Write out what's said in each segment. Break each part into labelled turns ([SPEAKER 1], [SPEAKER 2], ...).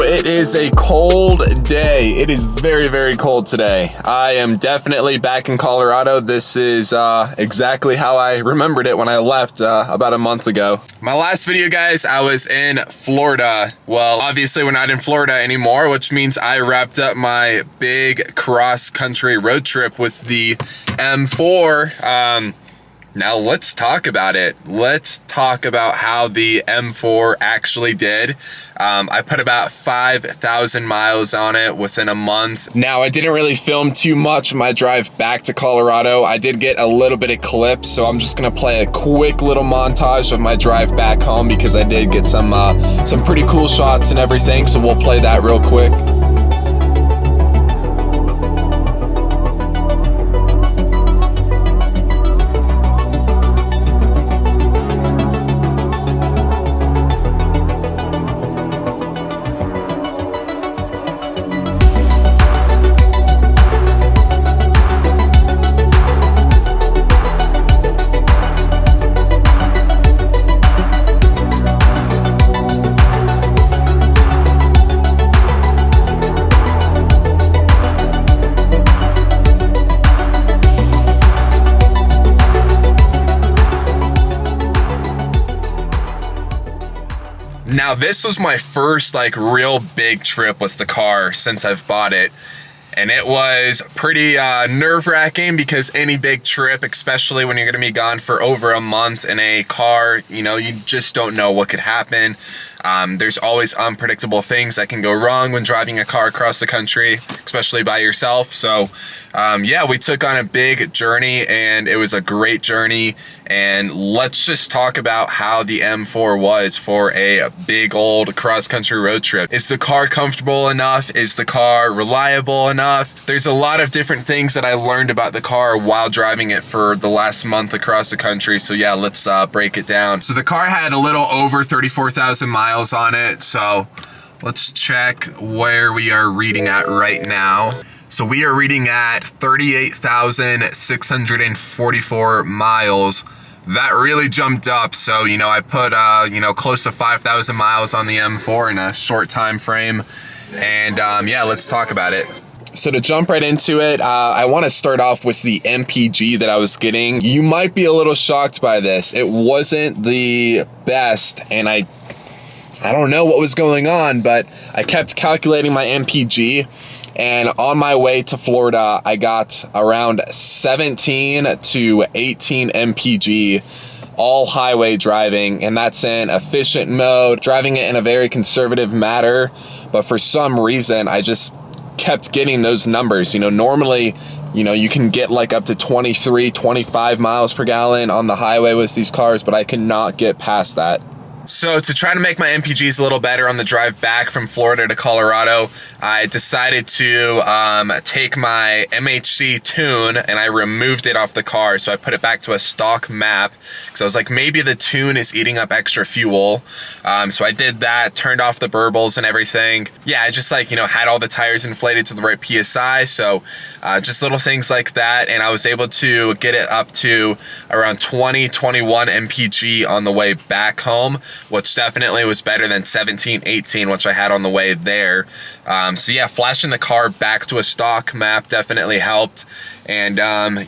[SPEAKER 1] It is a cold day. It is very, very cold today. I am definitely back in Colorado. This is exactly how I remembered it when I left about a month ago. My last video, guys, I was in Florida. Well, obviously we're not in Florida anymore, which means I wrapped up my big cross-country road trip with the M4. Now let's talk about it. Let's talk about how the M4 actually did. I put about 5,000 miles on it within a month. Now, I didn't really film too much of my drive back to Colorado. I did get a little bit of clips, so I'm just gonna play a quick little montage of my drive back home because I did get some pretty cool shots and everything, so we'll play that real quick. Now, this was my first real big trip with the car since I've bought it. And it was pretty nerve-wracking because any big trip, especially when you're gonna be gone for over a month in a car, you just don't know what could happen. There's always unpredictable things that can go wrong when driving a car across the country, especially by yourself. So yeah, we took on a big journey and it was a great journey. And let's just talk about how the M4 was for a big old cross-country road trip. Is the car comfortable enough? Is the car reliable enough? There's a lot of different things that I learned about the car while driving it for the last month across the country. So yeah, let's break it down. So the car had a little over 34,000 miles on it. So let's check where we are reading at right now. So we are reading at 38,644 miles. That really jumped up. So, I put, close to 5,000 miles on the M4 in a short time frame. And yeah, let's talk about it. So to jump right into it, I want to start off with the MPG that I was getting. You might be a little shocked by this. It wasn't the best, and I don't know what was going on, but I kept calculating my MPG. And on my way to Florida, I got around 17 to 18 MPG, all highway driving, and that's in efficient mode, driving it in a very conservative manner. But for some reason, I just kept getting those numbers. Normally, you can get up to 23, 25 miles per gallon on the highway with these cars, but I could not get past that. So to try to make my MPGs a little better on the drive back from Florida to Colorado, I decided to take my MHC tune and I removed it off the car. So I put it back to a stock map because I was like, maybe the tune is eating up extra fuel. So I did that, turned off the burbles and everything. Yeah, I just had all the tires inflated to the right PSI. So just little things like that. And I was able to get it up to around 20, 21 MPG on the way back home, which definitely was better than 17, 18, which I had on the way there. So yeah, flashing the car back to a stock map definitely helped. And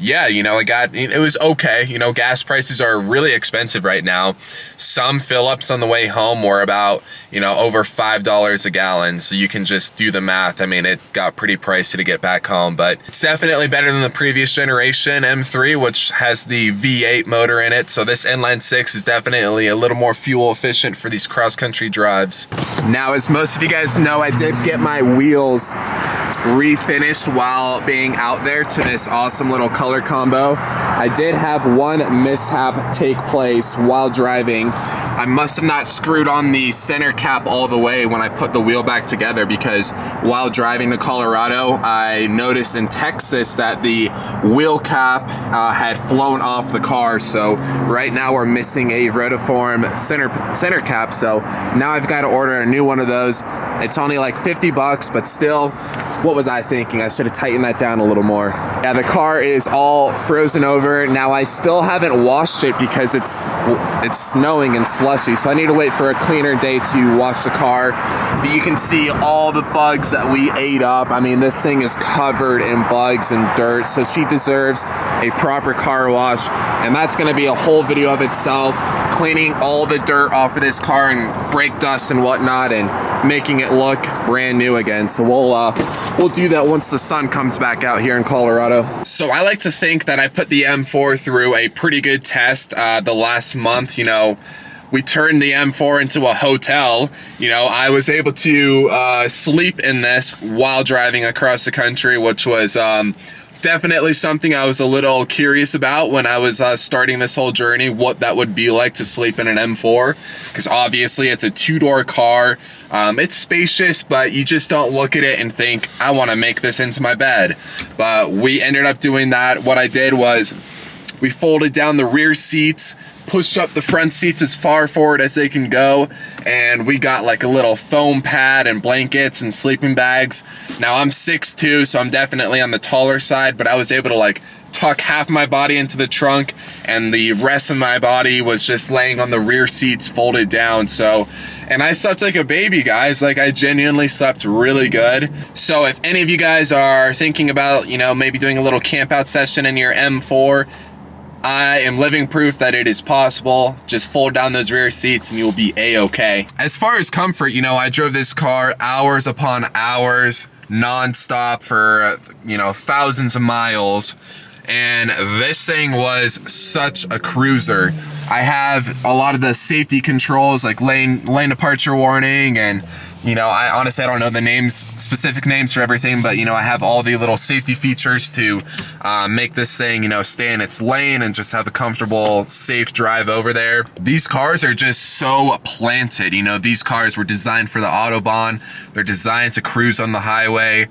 [SPEAKER 1] yeah, you know, it was okay. You know, gas prices are really expensive right now. Some fill-ups on the way home were about, you know, over $5 a gallon. So you can just do the math. I mean, it got pretty pricey to get back home, but it's definitely better than the previous generation M3, which has the V8 motor in it. So this inline six is definitely a little more fuel efficient for these cross-country drives. Now, as most of you guys know, I did get my wheels refinished while being out there to this awesome little color combo. I did have one mishap take place while driving. I must have not screwed on the center cap all the way when I put the wheel back together, because while driving to Colorado, I noticed in Texas that the wheel cap had flown off the car. So right now we're missing a rotiform center cap. So now I've got to order a new one of those. It's only like 50 bucks, but still, what was I thinking? I should have tightened that down a little more. Yeah, the car is all frozen over. Now I still haven't washed it because it's snowing and slushy, so I need to wait for a cleaner day to wash the car. But you can see all the bugs that we ate up. I mean, this thing is covered in bugs and dirt, so she deserves a proper car wash, and that's gonna be a whole video of itself, cleaning all the dirt off of this car and brake dust and whatnot, and making it look brand new again. So we'll do that once the sun comes back out here in Colorado. So I like to think that I put the M4 through a pretty good test the last month. You know, we turned the M4 into a hotel. You know, I was able to sleep in this while driving across the country, which was definitely something I was a little curious about when I was starting this whole journey, what that would be like to sleep in an M4, because obviously it's a two-door car. It's spacious, but you just don't look at it and think, I want to make this into my bed. But we ended up doing that. What I did was we folded down the rear seats, pushed up the front seats as far forward as they can go, and we got like a little foam pad and blankets and sleeping bags. Now I'm 6'2", so I'm definitely on the taller side, but I was able to like tuck half my body into the trunk, and the rest of my body was just laying on the rear seats folded down. So, and I slept like a baby, guys. Like, I genuinely slept really good. So if any of you guys are thinking about, you know, maybe doing a little camp out session in your M4, I am living proof that it is possible. Just fold down those rear seats and you'll be a-okay. As far as comfort, you know, I drove this car hours upon hours, non-stop for, you know, thousands of miles. And this thing was such a cruiser. I have a lot of the safety controls, like lane departure warning, and you know, I honestly don't know the names, specific names for everything, but you know, I have all the little safety features to make this thing, you know, stay in its lane and just have a comfortable, safe drive over there. These cars are just so planted. You know, these cars were designed for the Autobahn. They're designed to cruise on the highway.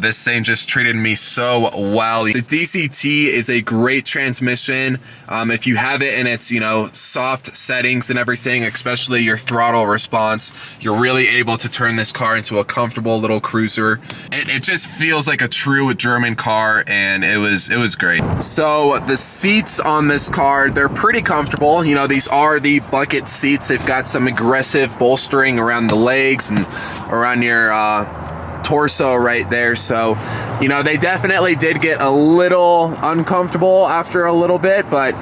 [SPEAKER 1] This thing just treated me so well. The DCT is a great transmission. If you have it in its, you know, soft settings and everything, especially your throttle response, you're really able to turn this car into a comfortable little cruiser. It just feels like a true German car, and it was great. So the seats on this car, they're pretty comfortable. You know, these are the bucket seats. They've got some aggressive bolstering around the legs and around your torso right there. So, you know, they definitely did get a little uncomfortable after a little bit, but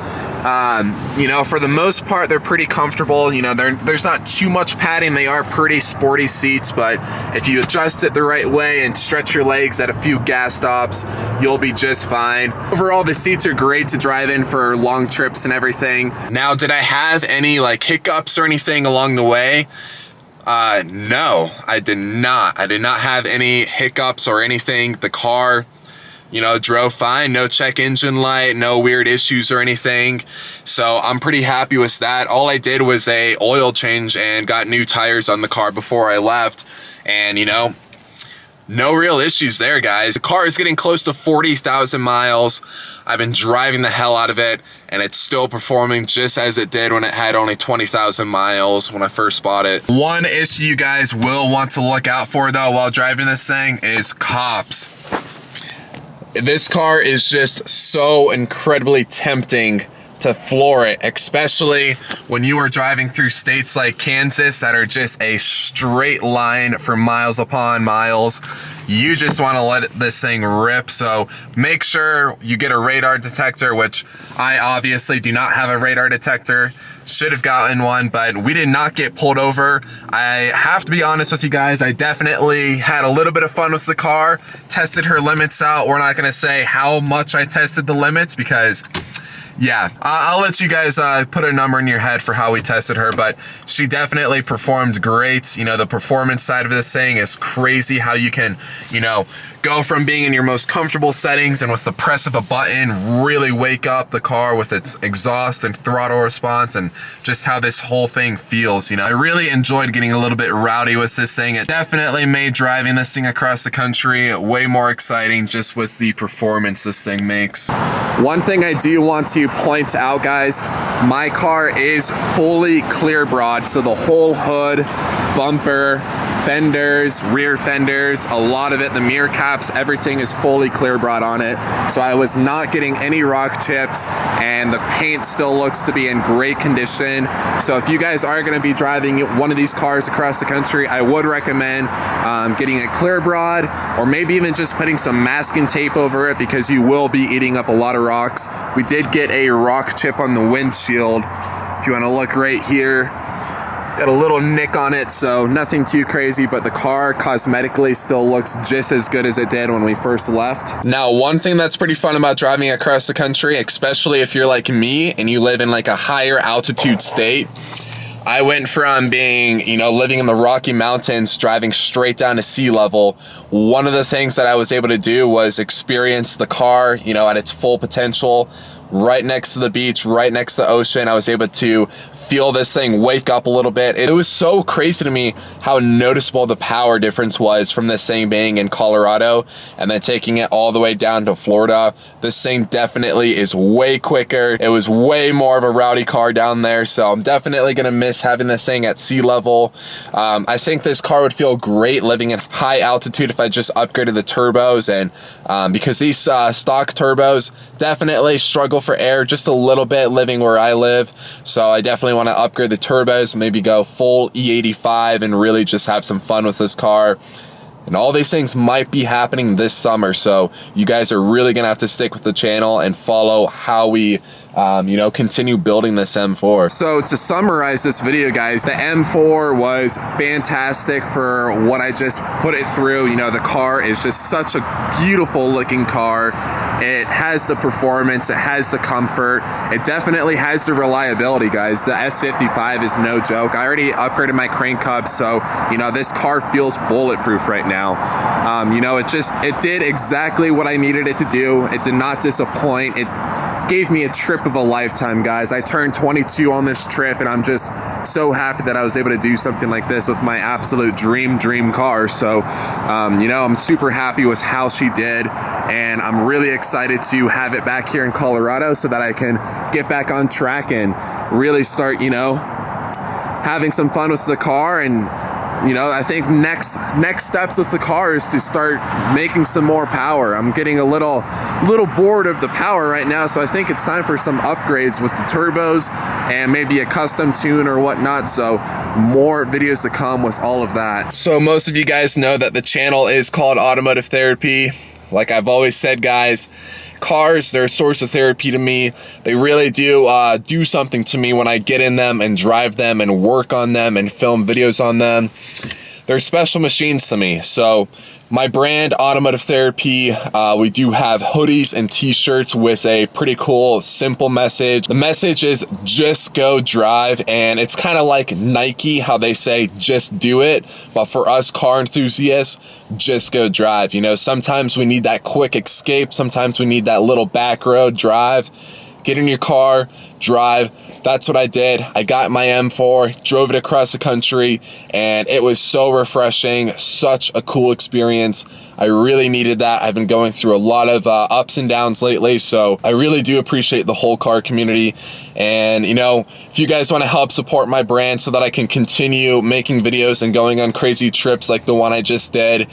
[SPEAKER 1] you know, for the most part, they're pretty comfortable. You know, there's not too much padding. They are pretty sporty seats, but if you adjust it the right way and stretch your legs at a few gas stops, you'll be just fine. Overall, the seats are great to drive in for long trips and everything. Now, did I have any like hiccups or anything along the way? No, I did not. I did not have any hiccups or anything. The car, you know, drove fine, no check engine light, no weird issues or anything. So I'm pretty happy with that. All I did was a oil change and got new tires on the car before I left. And, you know, no real issues there, guys. The car is getting close to 40,000 miles. I've been driving the hell out of it, and it's still performing just as it did when it had only 20,000 miles when I first bought it. One issue you guys will want to look out for, though, while driving this thing is cops. This car is just so incredibly tempting to floor it, especially when you are driving through states like Kansas that are just a straight line for miles upon miles. You just want to let this thing rip. So make sure you get a radar detector, which I obviously do not have a radar detector. Should have gotten one, but we did not get pulled over. I have to be honest with you guys, I definitely had a little bit of fun with the car, tested her limits out. We're not gonna say how much I tested the limits because yeah, I'll let you guys put a number in your head for how we tested her, but she definitely performed great. You know, the performance side of this thing is crazy, how you can, you know, go from being in your most comfortable settings and with the press of a button, really wake up the car with its exhaust and throttle response and just how this whole thing feels. You know, I really enjoyed getting a little bit rowdy with this thing. It definitely made driving this thing across the country way more exciting just with the performance this thing makes. One thing I do want to point out, guys, my car is fully clear broad, so the whole hood, bumper, fenders, rear fenders, a lot of it, the mirror caps, everything is fully clear broad on it. So I was not getting any rock chips, and the paint still looks to be in great condition. So if you guys are going to be driving one of these cars across the country, I would recommend getting it clear broad, or maybe even just putting some masking tape over it, because you will be eating up a lot of rocks. We did get a rock chip on the windshield. If you want to look right here, got a little nick on it, so nothing too crazy, but the car cosmetically still looks just as good as it did when we first left. Now, one thing that's pretty fun about driving across the country, especially if you're like me and you live in like a higher altitude state, I went from being, you know, living in the Rocky Mountains, driving straight down to sea level. One of the things that I was able to do was experience the car, you know, at its full potential, right next to the beach, right next to the ocean. I was able to feel this thing wake up a little bit. It was so crazy to me how noticeable the power difference was from this thing being in Colorado and then taking it all the way down to Florida. This thing definitely is way quicker. It was way more of a rowdy car down there, so I'm definitely gonna miss having this thing at sea level. I think this car would feel great living at high altitude if I just upgraded the turbos, and because these stock turbos definitely struggle for air just a little bit living where I live, so I definitely want to upgrade the turbos, maybe go full E85 and really just have some fun with this car. And all these things might be happening this summer, so you guys are really gonna have to stick with the channel and follow how we you know, continue building this M4. So to summarize this video, guys, the M4 was fantastic for what I just put it through. You know, the car is just such a beautiful looking car. It has the performance, it has the comfort, it definitely has the reliability, guys. The S55 is no joke. I already upgraded my crank hub, so you know, this car feels bulletproof right now. You know, it did exactly what I needed it to do. It did not disappoint. It gave me a trip of a lifetime, guys. I turned 22 on this trip, and I'm just so happy that I was able to do something like this with my absolute dream car. So you know, I'm super happy with how she did, and I'm really excited to have it back here in Colorado so that I can get back on track and really start, you know, having some fun with the car. And you know, I think next steps with the car is to start making some more power. I'm getting a little bored of the power right now, so I think it's time for some upgrades with the turbos and maybe a custom tune or whatnot. So more videos to come with all of that. So most of you guys know that the channel is called Automotive Therapy. Like I've always said, guys, cars, they're a source of therapy to me. They really do something to me when I get in them and drive them and work on them and film videos on them. They're special machines to me. So my brand, Automotive Therapy, we do have hoodies and t-shirts with a pretty cool, simple message. The message is just go drive, and it's kind of like Nike, how they say just do it, but for us car enthusiasts, just go drive. You know, sometimes we need that quick escape, sometimes we need that little back road drive. Get in your car, drive. That's what I did. I got my M4, drove it across the country, and it was so refreshing, such a cool experience. I really needed that. I've been going through a lot of ups and downs lately, so I really do appreciate the whole car community. And you know, if you guys want to help support my brand so that I can continue making videos and going on crazy trips like the one I just did,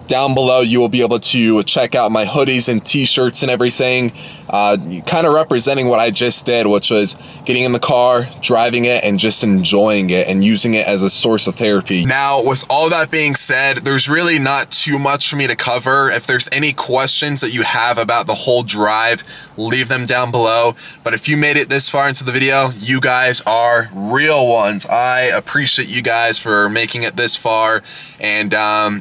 [SPEAKER 1] Down below, you will be able to check out my hoodies and t-shirts and everything, kind of representing what I just did, which was getting in the car, driving it, and just enjoying it and using it as a source of therapy. Now, with all that being said, there's really not too much for me to cover. If there's any questions that you have about the whole drive, leave them down below. But if you made it this far into the video, you guys are real ones. I appreciate you guys for making it this far. And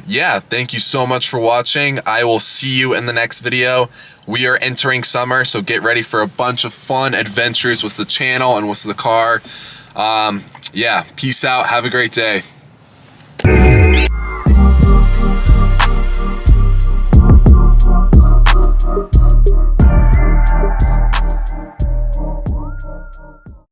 [SPEAKER 1] yeah, thank you so much for watching. I will see you in the next video. We are entering summer, so get ready for a bunch of fun adventures with the channel and with the car. Yeah, peace out. Have a great day.